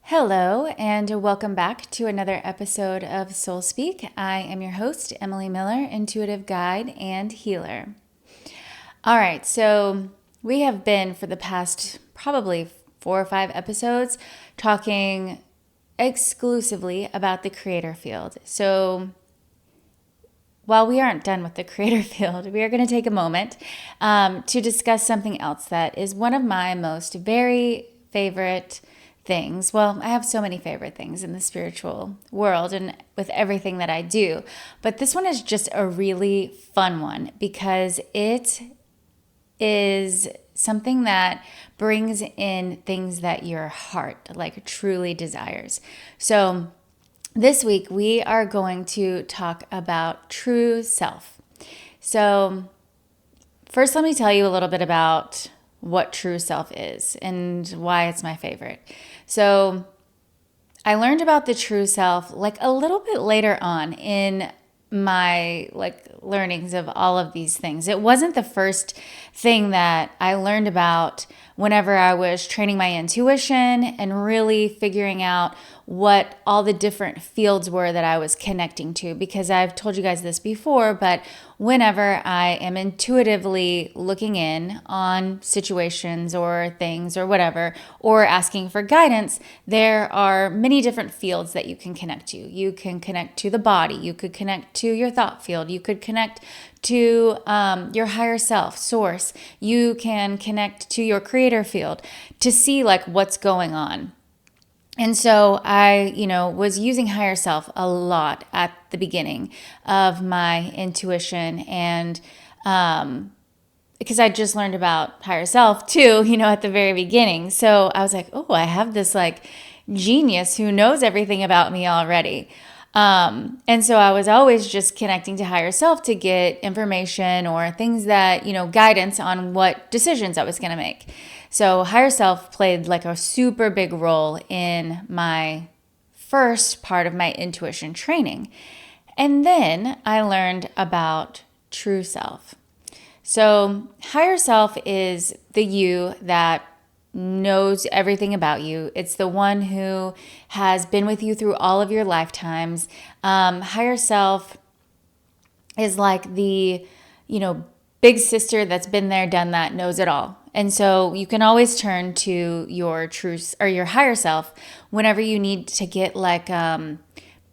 Hello, and welcome back to another episode of Soul Speak. I am your host, Emily Miller, intuitive guide and healer. All right, so we have been for the past probably 4 or 5 episodes talking exclusively about the creator field. So while we aren't done with the creator field, we are going to take a moment to discuss something else that is one of my most very favorite things. Well, I have so many favorite things in the spiritual world and with everything that I do, but this one is just a really fun one because it is something that brings in things that your heart like truly desires. So this week we are going to talk about true self. So first, let me tell you a little bit about what true self is and why it's my favorite. So I learned about the true self like a little bit later on in my learnings of all of these things. It wasn't the first thing that I learned about whenever I was training my intuition and really figuring out what all the different fields were that I was connecting to, because I've told you guys this before, but whenever I am intuitively looking in on situations or things or whatever, or asking for guidance, there are many different fields that you can connect to. You can connect to the body, you could connect to your thought field, you could connect to your higher self, source, you can connect to your creator field to see like what's going on. And so I, was using higher self a lot at the beginning of my intuition, and because I just learned about higher self too, at the very beginning. So I was like, oh, I have this like genius who knows everything about me already. And so I was always just connecting to higher self to get information or things that, guidance on what decisions I was going to make. So higher self played like a super big role in my first part of my intuition training. And then I learned about true self. So higher self is the you that knows everything about you. It's the one who has been with you through all of your lifetimes. Higher self is like the, big sister that's been there, done that, knows it all. And so you can always turn to your true or your higher self whenever you need to get like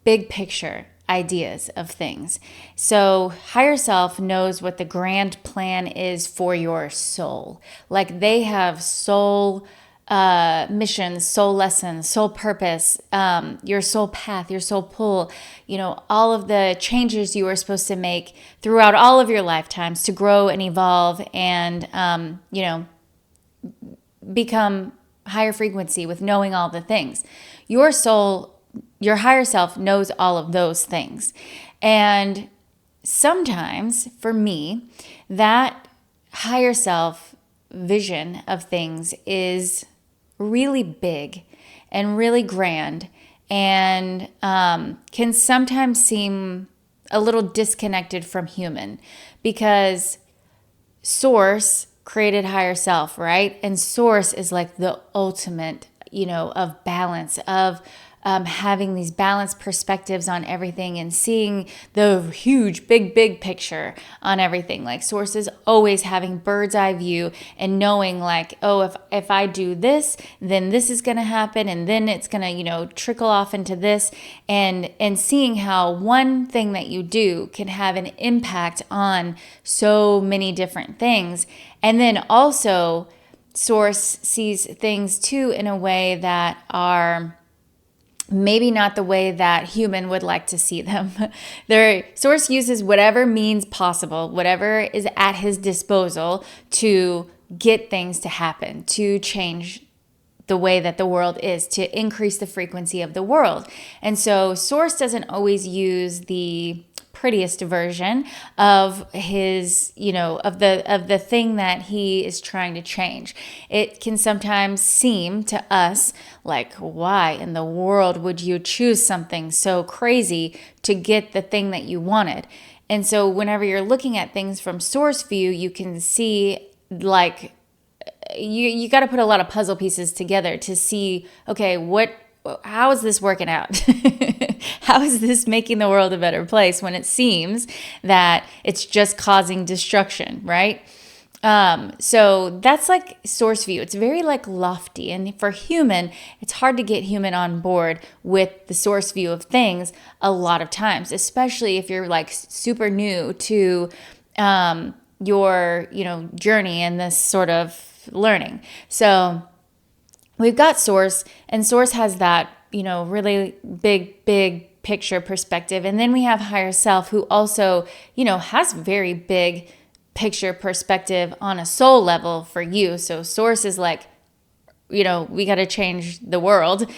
big picture ideas of things. So higher self knows what the grand plan is for your soul. Like they have soul missions, soul lessons, soul purpose, your soul path, your soul pull, all of the changes you are supposed to make throughout all of your lifetimes to grow and evolve and, become higher frequency with knowing all the things. Your soul, your higher self knows all of those things. And sometimes for me, that higher self vision of things is really big and really grand and can sometimes seem a little disconnected from human because source created higher self, right? And source is like the ultimate, of balance, of having these balanced perspectives on everything and seeing the huge, big picture on everything. Like source is always having bird's eye view and knowing like, oh, if I do this, then this is going to happen. And then it's going to, trickle off into this and seeing how one thing that you do can have an impact on so many different things. And then also source sees things too in a way that are maybe not the way that human would like to see them. Their source uses whatever means possible, whatever is at his disposal to get things to happen, to change the way that the world is, to increase the frequency of the world. And so source doesn't always use the prettiest version of his, of the thing that he is trying to change. It can sometimes seem to us like, why in the world would you choose something so crazy to get the thing that you wanted? And so whenever you're looking at things from source view, you can see like you got to put a lot of puzzle pieces together to see, okay, what how is this working out? How is this making the world a better place when it seems that it's just causing destruction, right? So that's like source view. It's very like lofty. And for human, it's hard to get human on board with the source view of things a lot of times, especially if you're like super new to your, journey and this sort of learning. So we've got source, and source has that, really big picture perspective. And then we have higher self, who also, has very big picture perspective on a soul level for you. So source is like, we got to change the world.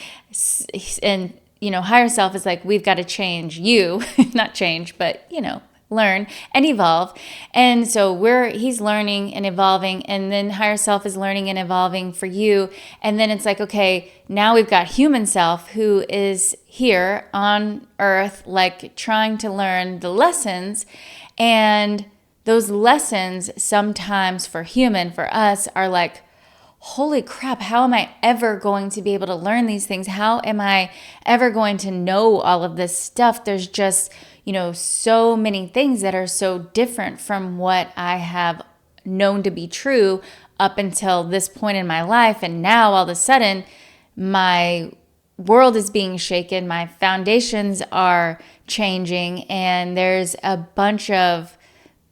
And, higher self is like, we've got to change you, not change, but, learn and evolve. And so he's learning and evolving, and then higher self is learning and evolving for you. And then it's like, okay, now we've got human self, who is here on earth, like trying to learn the lessons. And those lessons sometimes for us are like, holy crap, how am I ever going to be able to learn these things? How am I ever going to know all of this stuff? There's just, so many things that are so different from what I have known to be true up until this point in my life. And now all of a sudden, my world is being shaken, my foundations are changing, and there's a bunch of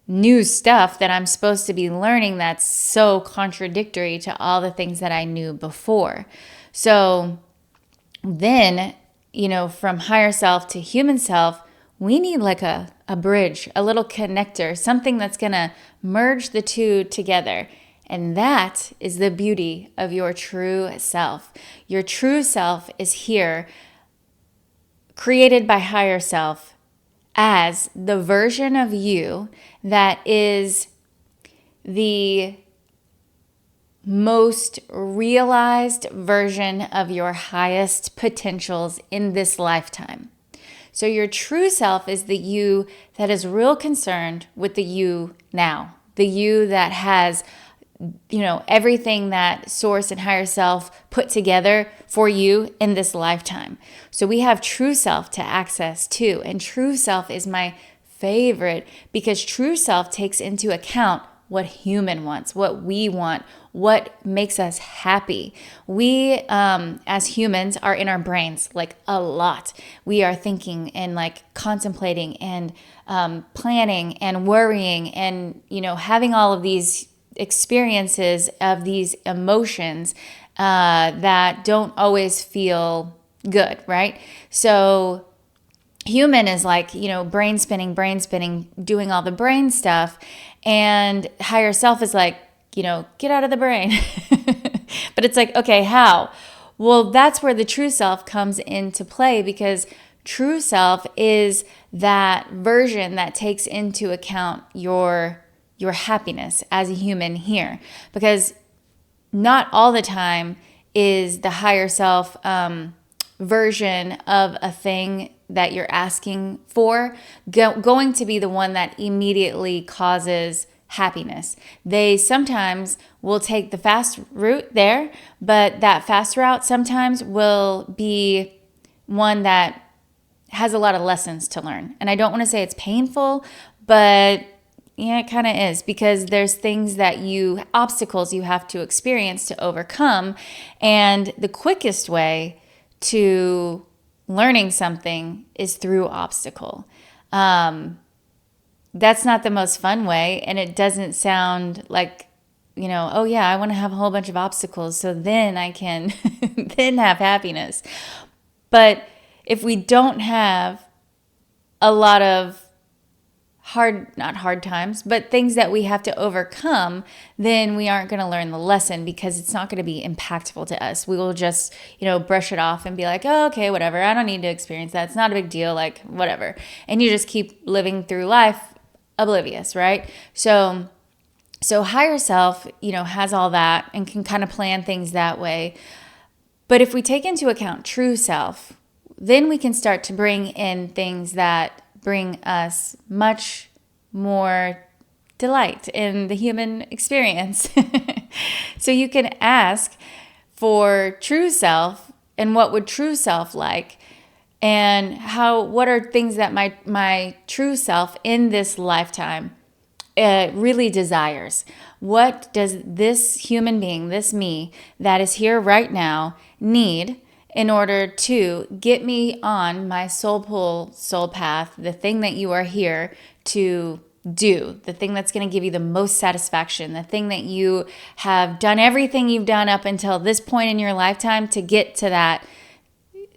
new stuff that I'm supposed to be learning that's so contradictory to all the things that I knew before. So then, from higher self to human self, we need like a bridge, a little connector, something that's going to merge the two together. And that is the beauty of your true self. Your true self is here, created by higher self, as the version of you that is the most realized version of your highest potentials in this lifetime. So your true self is the you that is real concerned with the you now, the you that has, everything that source and higher self put together for you in this lifetime. So we have true self to access too. And true self is my favorite, because true self takes into account what human wants, what we want, what makes us happy. We, as humans, are in our brains like a lot. We are thinking and like contemplating and planning and worrying and, having all of these experiences of these emotions that don't always feel good, right? So human is like, brain spinning, doing all the brain stuff. And higher self is like, get out of the brain. But it's like, okay, how? Well, that's where the true self comes into play, because true self is that version that takes into account your happiness as a human here. Because not all the time is the higher self version of a thing that you're asking for going to be the one that immediately causes happiness. They sometimes will take the fast route there, but that fast route sometimes will be one that has a lot of lessons to learn. And I don't want to say it's painful, but yeah, it kind of is, because there's things obstacles you have to experience to overcome. And the quickest way to learning something is through obstacle. That's not the most fun way, and it doesn't sound like, oh yeah, I want to have a whole bunch of obstacles so then I can then have happiness. But if we don't have a lot of not hard times, but things that we have to overcome, then we aren't going to learn the lesson, because it's not going to be impactful to us. We will just, brush it off and be like, oh, okay, whatever. I don't need to experience that. It's not a big deal. Like, whatever. And you just keep living through life oblivious, right? So higher self, has all that and can kind of plan things that way. But if we take into account true self, then we can start to bring in things that bring us much more delight in the human experience. So you can ask for true self and what would true self like? And what are things that my true self in this lifetime really desires? What does this human being, this me that is here right now, need in order to get me on my soul pull, soul path, the thing that you are here to do, the thing that's going to give you the most satisfaction, the thing that you have done everything you've done up until this point in your lifetime to get to that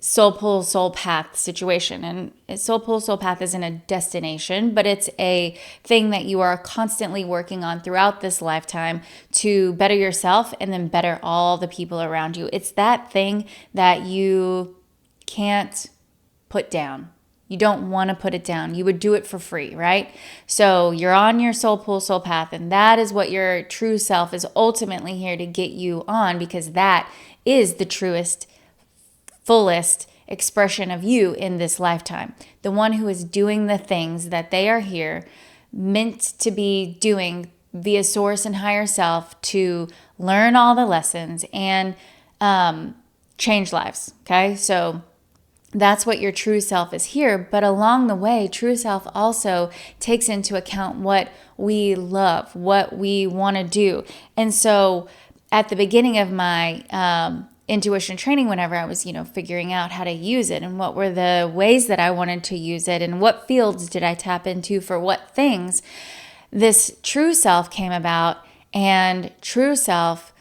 soul pull, soul path situation. And soul pull, soul path isn't a destination, but it's a thing that you are constantly working on throughout this lifetime to better yourself and then better all the people around you. It's that thing that you can't put down. You don't want to put it down. You would do it for free, right? So you're on your soul pull, soul path, and that is what your true self is ultimately here to get you on, because that is the truest, fullest expression of you in this lifetime. The one who is doing the things that they are here meant to be doing via source and higher self to learn all the lessons and change lives. Okay, so that's what your true self is here. But along the way, true self also takes into account what we love, what we want to do. And so at the beginning of my intuition training, whenever I was, figuring out how to use it and what were the ways that I wanted to use it and what fields did I tap into for what things, this true self came about. And true self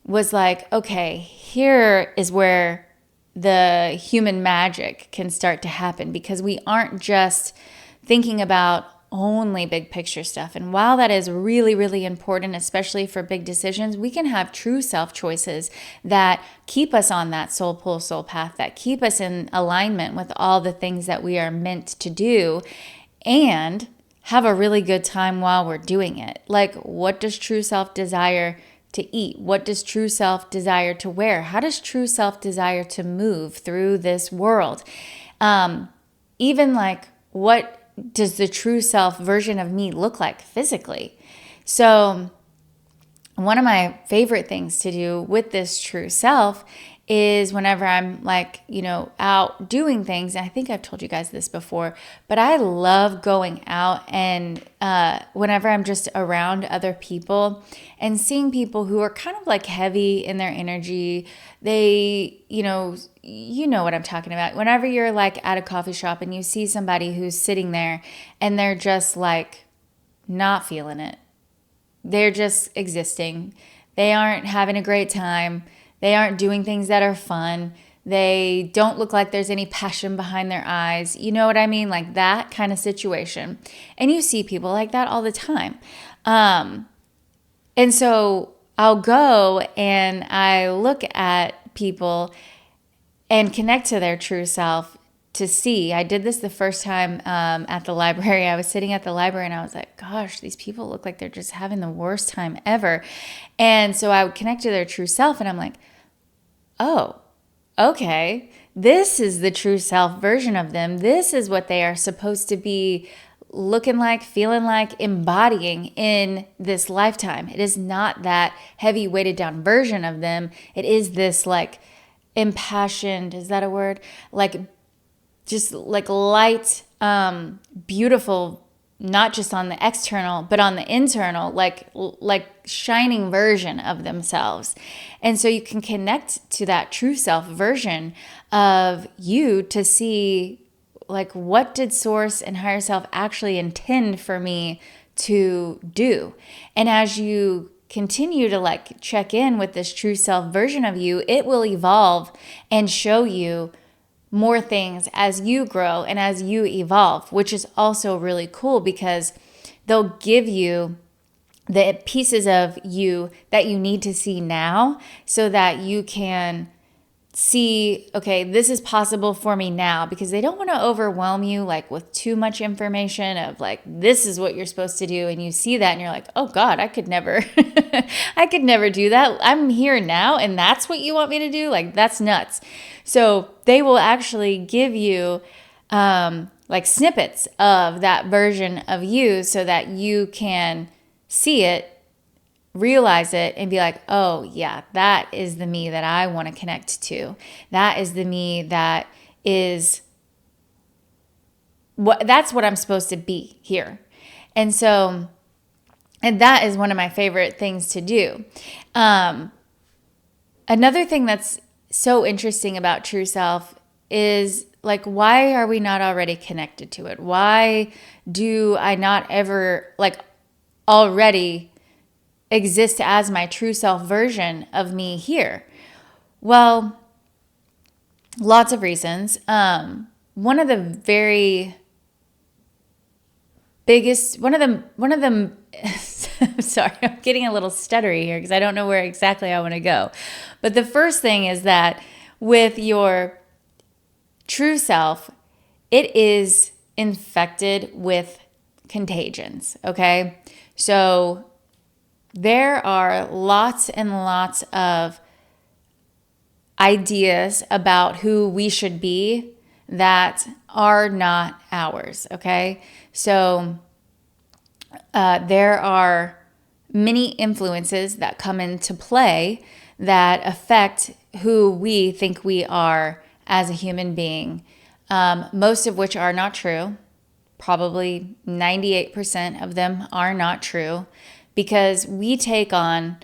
was like, okay, here is where the human magic can start to happen, because we aren't just thinking about only big picture stuff. And while that is really, really important, especially for big decisions, we can have true self choices that keep us on that soul pull, soul path, that keep us in alignment with all the things that we are meant to do, and have a really good time while we're doing it. Like, what does true self desire to eat? What does true self desire to wear? How does true self desire to move through this world? Even like, what does the true self version of me look like physically? So one of my favorite things to do with this true self is whenever I'm like, out doing things, and I think I've told you guys this before, but I love going out and whenever I'm just around other people and seeing people who are kind of like heavy in their energy, they, you know what I'm talking about. Whenever you're like at a coffee shop and you see somebody who's sitting there and they're just like not feeling it. They're just existing. They aren't having a great time. They aren't doing things that are fun. They don't look like there's any passion behind their eyes. You know what I mean? Like that kind of situation. And you see people like that all the time. And so I'll go and I look at people and connect to their true self to see. I did this the first time at the library. I was sitting at the library and I was like, gosh, these people look like they're just having the worst time ever. And so I would connect to their true self and I'm like, oh, okay, this is the true self version of them. This is what they are supposed to be looking like, feeling like, embodying in this lifetime. It is not that heavy weighted down version of them. It is this like impassioned, is that a word? Like just like light, beautiful, not just on the external, but on the internal, like shining version of themselves. And so you can connect to that true self version of you to see like, what did source and higher self actually intend for me to do? And as you continue to like check in with this true self version of you, it will evolve and show you more things as you grow and as you evolve, which is also really cool because they'll give you the pieces of you that you need to see now so that you can see, okay, this is possible for me now, because they don't want to overwhelm you like with too much information of like, this is what you're supposed to do. And you see that and you're like, oh God, I could never, I could never do that. I'm here now. And that's what you want me to do. Like, that's nuts. So they will actually give you like snippets of that version of you so that you can see it realize it and be like, oh yeah, that is the me that I want to connect to. That is the me that is that's what I'm supposed to be here. And so, and that is one of my favorite things to do. Another thing that's so interesting about true self is like, why are we not already connected to it? Why do I not ever like already exist as my true self version of me here? Well, lots of reasons. One of the very biggest, one of them, sorry, I'm getting a little stuttery here because I don't know where exactly I want to go. But the first thing is that with your true self, it is infected with contagions, okay? So there are lots and lots of ideas about who we should be that are not ours, okay? So there are many influences that come into play that affect who we think we are as a human being, most of which are not true. Probably 98% of them are not true because we take on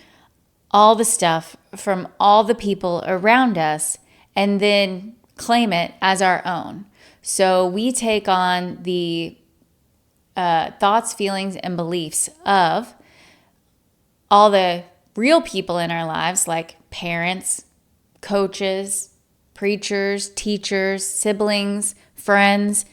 all the stuff from all the people around us and then claim it as our own. So we take on the thoughts, feelings, and beliefs of all the real people in our lives, like parents, coaches, preachers, teachers, siblings, friends,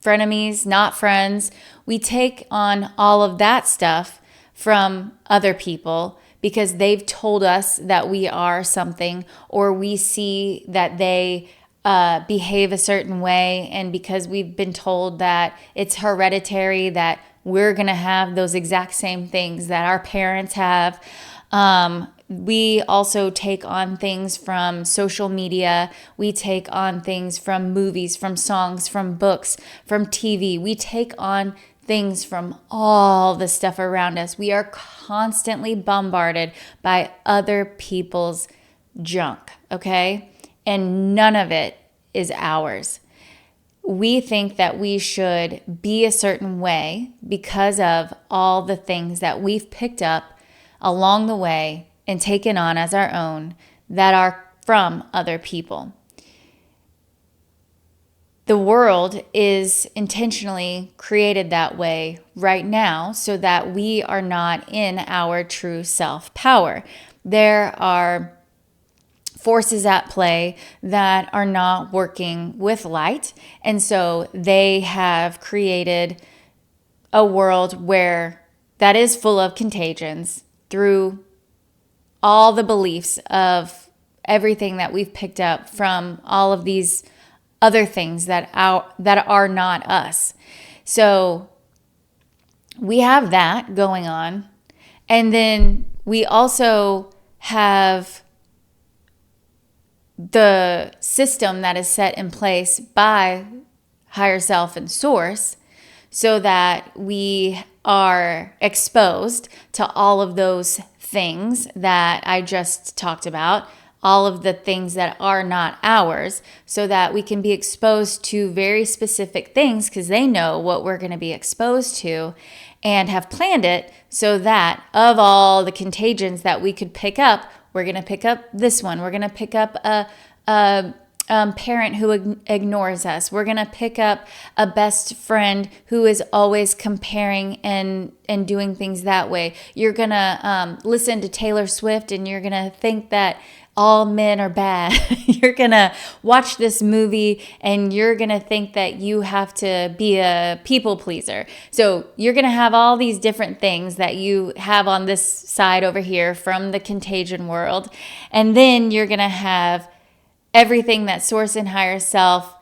frenemies, not friends. We take on all of that stuff from other people because they've told us that we are something, or we see that they behave a certain way, and because we've been told that it's hereditary, that we're going to have those exact same things that our parents have. We also take on things from social media. We take on things from movies, from songs, from books, from TV. We take on things from all the stuff around us. We are constantly bombarded by other people's junk, okay? And none of it is ours. We think that we should be a certain way because of all the things that we've picked up along the way and taken on as our own that are from other people. The world is intentionally created that way right now so that we are not in our true self-power. There are forces at play that are not working with light, and so they have created a world where that is full of contagions through all the beliefs of everything that we've picked up from all of these other things that are not us. So we have that going on. And then we also have the system that is set in place by higher self and source so that we are exposed to all of those things that I just talked about, all of the things that are not ours, so that we can be exposed to very specific things because they know what we're going to be exposed to and have planned it so that of all the contagions that we could pick up, we're going to pick up this one. We're going to pick up a parent who ignores us. We're going to pick up a best friend who is always comparing and doing things that way. You're going to listen to Taylor Swift and you're going to think that all men are bad. You're going to watch this movie and you're going to think that you have to be a people pleaser. So you're going to have all these different things that you have on this side over here from the contagion world. And then you're going to have everything that source and higher self,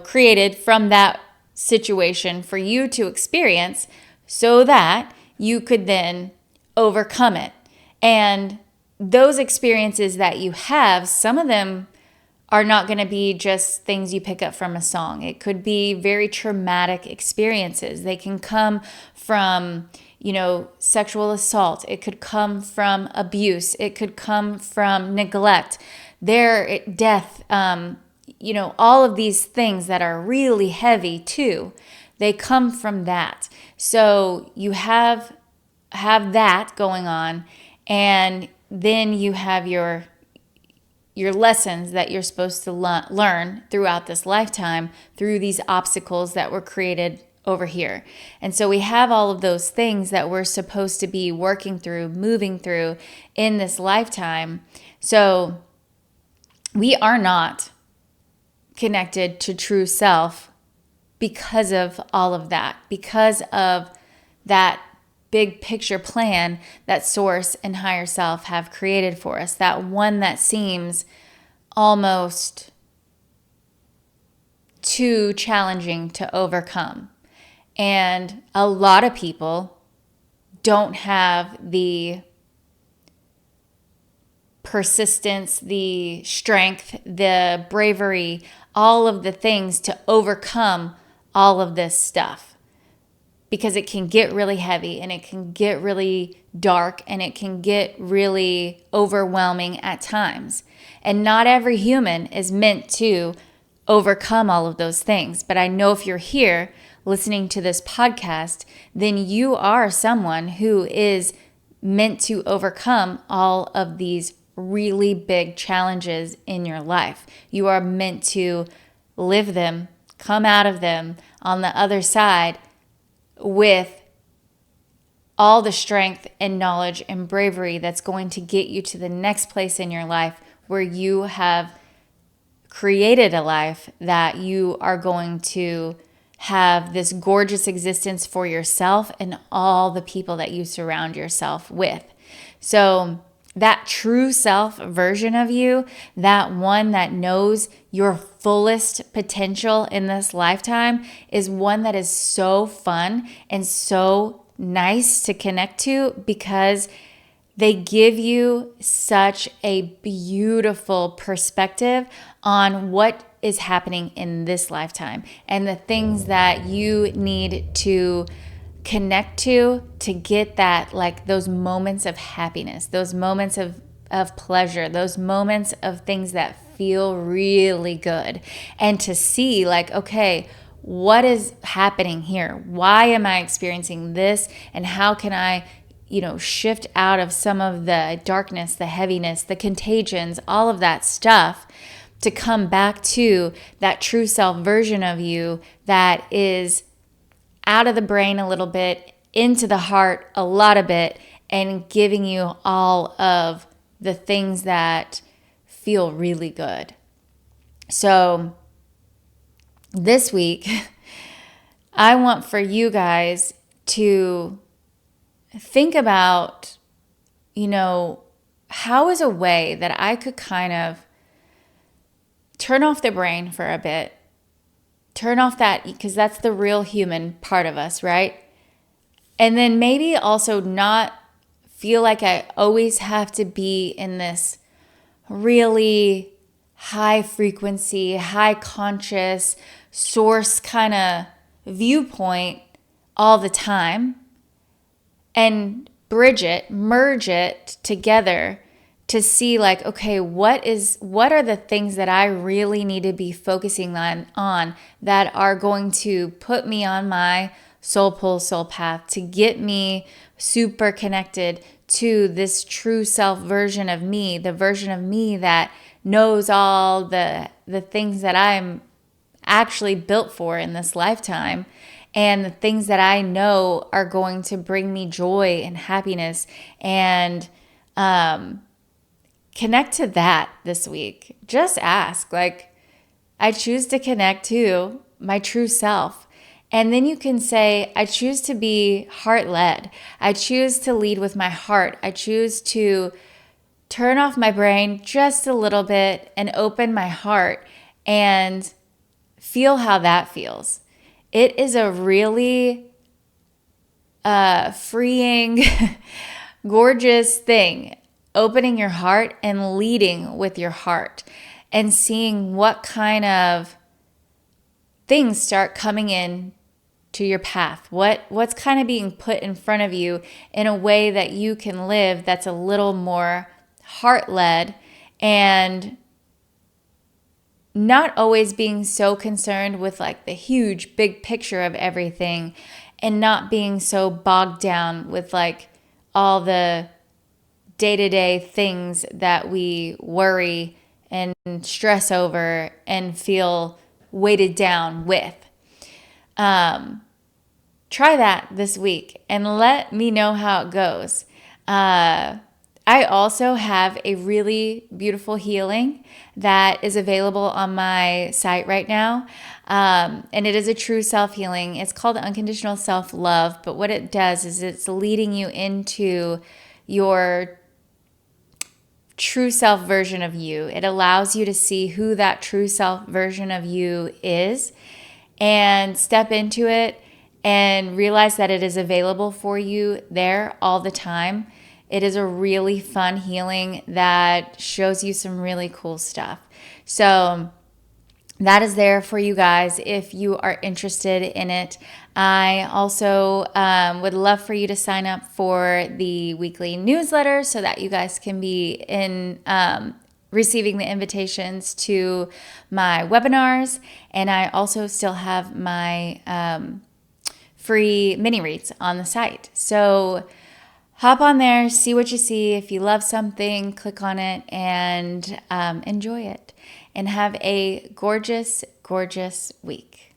created from that situation for you to experience so that you could then overcome it. And those experiences that you have, some of them are not going to be just things you pick up from a song. It could be very traumatic experiences. They can come from, sexual assault. It could come from abuse. It could come from neglect, death, all of these things that are really heavy too. They come from that. So you have that going on, and then you have your lessons that you're supposed to learn throughout this lifetime through these obstacles that were created over here. And so we have all of those things that we're supposed to be working through, moving through in this lifetime. So we are not connected to true self because of all of that, because of that big picture plan that Source and higher self have created for us, that one that seems almost too challenging to overcome. And a lot of people don't have the persistence, the strength, the bravery, all of the things to overcome all of this stuff, because it can get really heavy and it can get really dark and it can get really overwhelming at times. And not every human is meant to overcome all of those things. But I know if you're here listening to this podcast, then you are someone who is meant to overcome all of these really big challenges in your life. You are meant to live them, come out of them on the other side with all the strength and knowledge and bravery that's going to get you to the next place in your life where you have created a life that you are going to have this gorgeous existence for yourself and all the people that you surround yourself with. So that true self version of you, that one that knows your fullest potential in this lifetime, is one that is so fun and so nice to connect to, because they give you such a beautiful perspective on what is happening in this lifetime and the things that you need to connect to get that, like those moments of happiness, those moments of pleasure, those moments of things that feel really good, and to see like, okay, what is happening here? Why am I experiencing this? And how can I, shift out of some of the darkness, the heaviness, the contagions, all of that stuff, to come back to that true self version of you that is out of the brain a little bit, into the heart a lot of it, and giving you all of the things that feel really good. So this week, I want for you guys to think about, how is a way that I could kind of turn off the brain for a bit. Turn off that, because that's the real human part of us, right? And then maybe also not feel like I always have to be in this really high frequency, high conscious source kind of viewpoint all the time, and merge it together to see like, okay, what are the things that I really need to be focusing on that are going to put me on my soul path to get me super connected to this true self version of me, the version of me that knows all the things that I'm actually built for in this lifetime, and the things that I know are going to bring me joy and happiness, and connect to that this week. Just ask, like, I choose to connect to my true self. And then you can say, I choose to be heart-led. I choose to lead with my heart. I choose to turn off my brain just a little bit and open my heart and feel how that feels. It is a really freeing, gorgeous thing. Opening your heart and leading with your heart. and seeing what kind of things start coming in to your path. What's kind of being put in front of you in a way that you can live that's a little more heart-led, and not always being so concerned with like the huge big picture of everything, and not being so bogged down with like all the day-to-day things that we worry and stress over and feel weighted down with. Try that this week and let me know how it goes. I also have a really beautiful healing that is available on my site right now. And it is a true self-healing. It's called Unconditional Self-Love. But what it does is it's leading you into your true self version of you. It allows you to see who that true self version of you is and step into it and realize that it is available for you there all the time. It is a really fun healing that shows you some really cool stuff. So that is there for you guys if you are interested in it. I also would love for you to sign up for the weekly newsletter so that you guys can be in receiving the invitations to my webinars. And I also still have my free mini reads on the site. So hop on there, see what you see. If you love something, click on it and enjoy it. And have a gorgeous, gorgeous week.